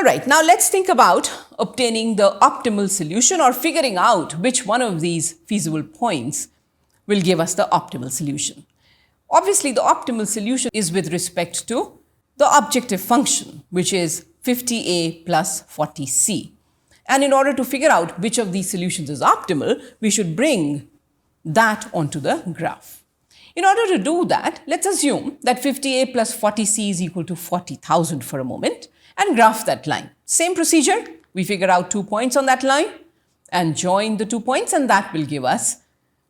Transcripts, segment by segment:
All right, now let's think about obtaining the optimal solution or figuring out which one of these feasible points will give us the optimal solution. Obviously, the optimal solution is with respect to the objective function, which is 50a plus 40c. And in order to figure out which of these solutions is optimal, we should bring that onto the graph. In order to do that, let's assume that 50a plus 40c is equal to 40,000 for a moment and graph that line. Same procedure, we figure out 2 points on that line and join the 2 points, and that will give us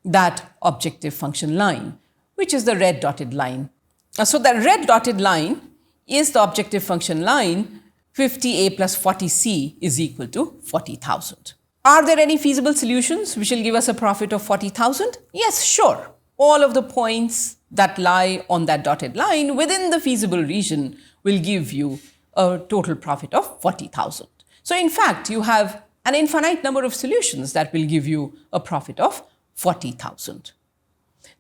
that objective function line, which is the red dotted line. So the red dotted line is the objective function line. 50a plus 40c is equal to 40,000. Are there any feasible solutions which will give us a profit of 40,000? Yes, sure. All of the points that lie on that dotted line within the feasible region will give you a total profit of 40,000. So in fact, you have an infinite number of solutions that will give you a profit of 40,000.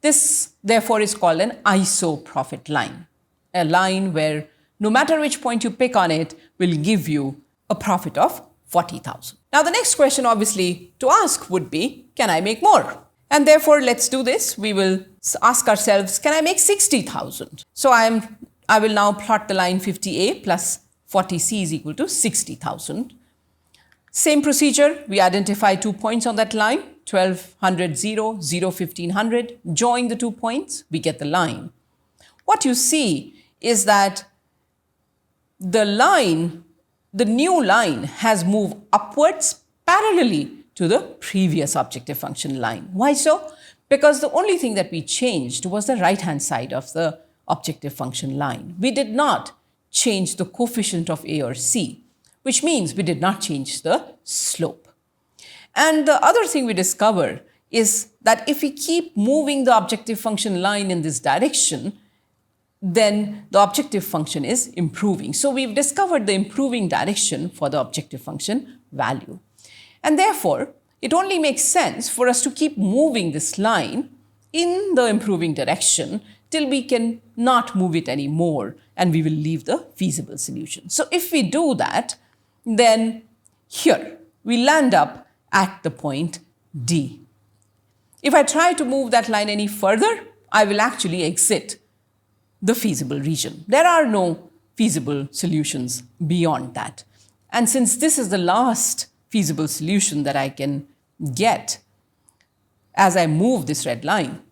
This therefore is called an iso-profit line, a line where no matter which point you pick on it will give you a profit of 40,000. Now the next question obviously to ask would be, can I make more? And therefore let's do this. We will ask ourselves, can I make 60,000? So I will now plot the line 50a plus 40c is equal to 60,000. Same procedure, we identify 2 points on that line, 1200, 0, 0, 1500, join the 2 points, we get the line. What you see is that the new line has moved upwards parallelly to the previous objective function line. Why so? Because the only thing that we changed was the right-hand side of the objective function line. We did not change the coefficient of a or c, which means we did not change the slope. And the other thing we discover is that if we keep moving the objective function line in this direction, then the objective function is improving. So we've discovered the improving direction for the objective function value. And therefore, it only makes sense for us to keep moving this line in the improving direction till we can not move it anymore and we will leave the feasible solution. So if we do that, then here we land up at the point D. If I try to move that line any further, I will actually exit the feasible region. There are no feasible solutions beyond that. And since this is the last feasible solution that I can get as I move this red line,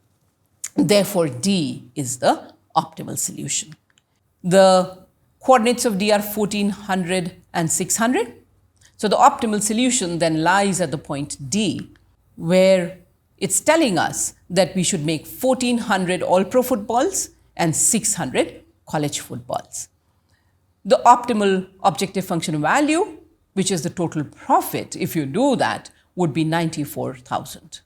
therefore D is the optimal solution. The coordinates of D are 1400 and 600. So the optimal solution then lies at the point D, where it's telling us that we should make 1400 all-pro footballs and 600 college footballs. The optimal objective function value, which is the total profit, if you do that, would be 94,000.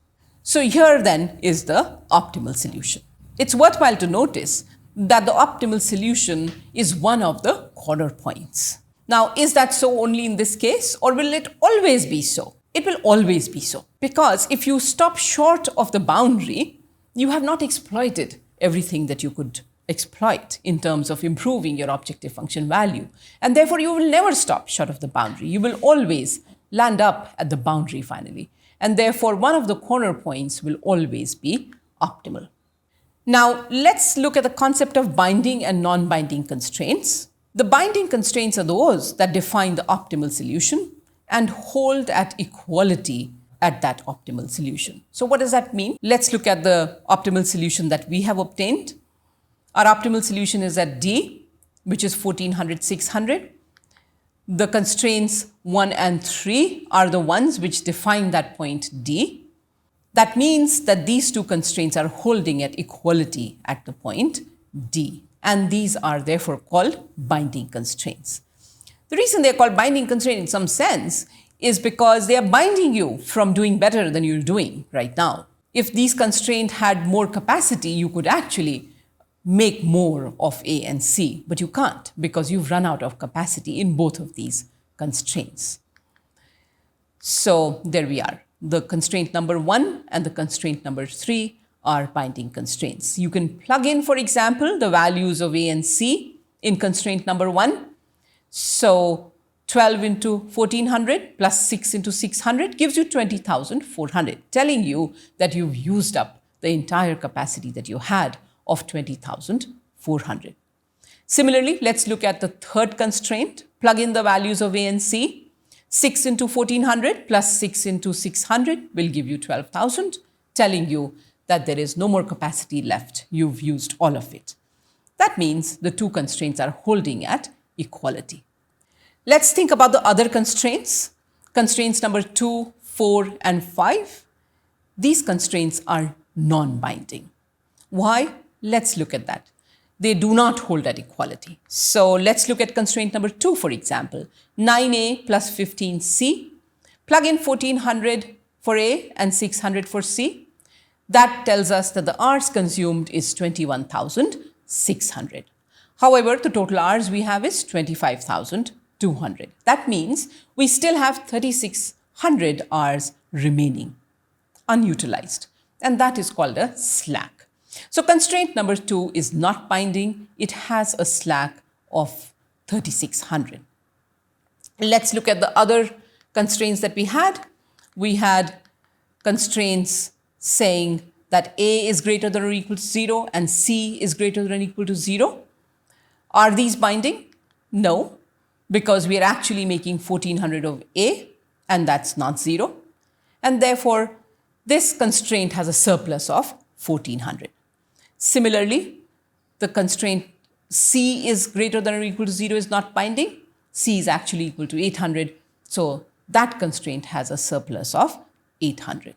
So here then is the optimal solution. It's worthwhile to notice that the optimal solution is one of the corner points. Now, is that so only in this case, or will it always be so? It will always be so, because if you stop short of the boundary, you have not exploited everything that you could exploit in terms of improving your objective function value. And therefore, you will never stop short of the boundary. You will always land up at the boundary finally. And therefore, one of the corner points will always be optimal. Now, let's look at the concept of binding and non-binding constraints. The binding constraints are those that define the optimal solution and hold at equality at that optimal solution. So what does that mean? Let's look at the optimal solution that we have obtained. Our optimal solution is at D, which is 1400, 600. The constraints 1 and 3 are the ones which define that point D. That means that these two constraints are holding at equality at the point D. And these are therefore called binding constraints. The reason they're called binding constraints in some sense is because they are binding you from doing better than you're doing right now. If these constraints had more capacity, you could actually make more of A and C, but you can't because you've run out of capacity in both of these constraints. So there we are. The constraint number 1 and the constraint number 3 are binding constraints. You can plug in, for example, the values of A and C in constraint number 1. So 12 into 1400 plus 6 into 600 gives you 20,400, telling you that you've used up the entire capacity that you had of 20,400. Similarly, let's look at the third constraint. Plug in the values of A and C. 6 into 1400 plus 6 into 600 will give you 12,000, telling you that there is no more capacity left. You've used all of it. That means the two constraints are holding at equality. Let's think about the other constraints. Constraints number 2, 4, and 5. These constraints are non-binding. Why? Let's look at that. They do not hold at equality. So let's look at constraint number 2, for example. 9A plus 15C. Plug in 1400 for A and 600 for C. That tells us that the hours consumed is 21,600. However, the total hours we have is 25,200. That means we still have 3,600 hours remaining, unutilized, and that is called a slack. So constraint number 2 is not binding. It has a slack of 3,600. Let's look at the other constraints that we had. We had constraints saying that A is greater than or equal to 0 and C is greater than or equal to 0. Are these binding? No, because we are actually making 1400 of A and that's not 0. And therefore, this constraint has a surplus of 1400. Similarly, the constraint C is greater than or equal to 0 is not binding. C is actually equal to 800. So that constraint has a surplus of 800.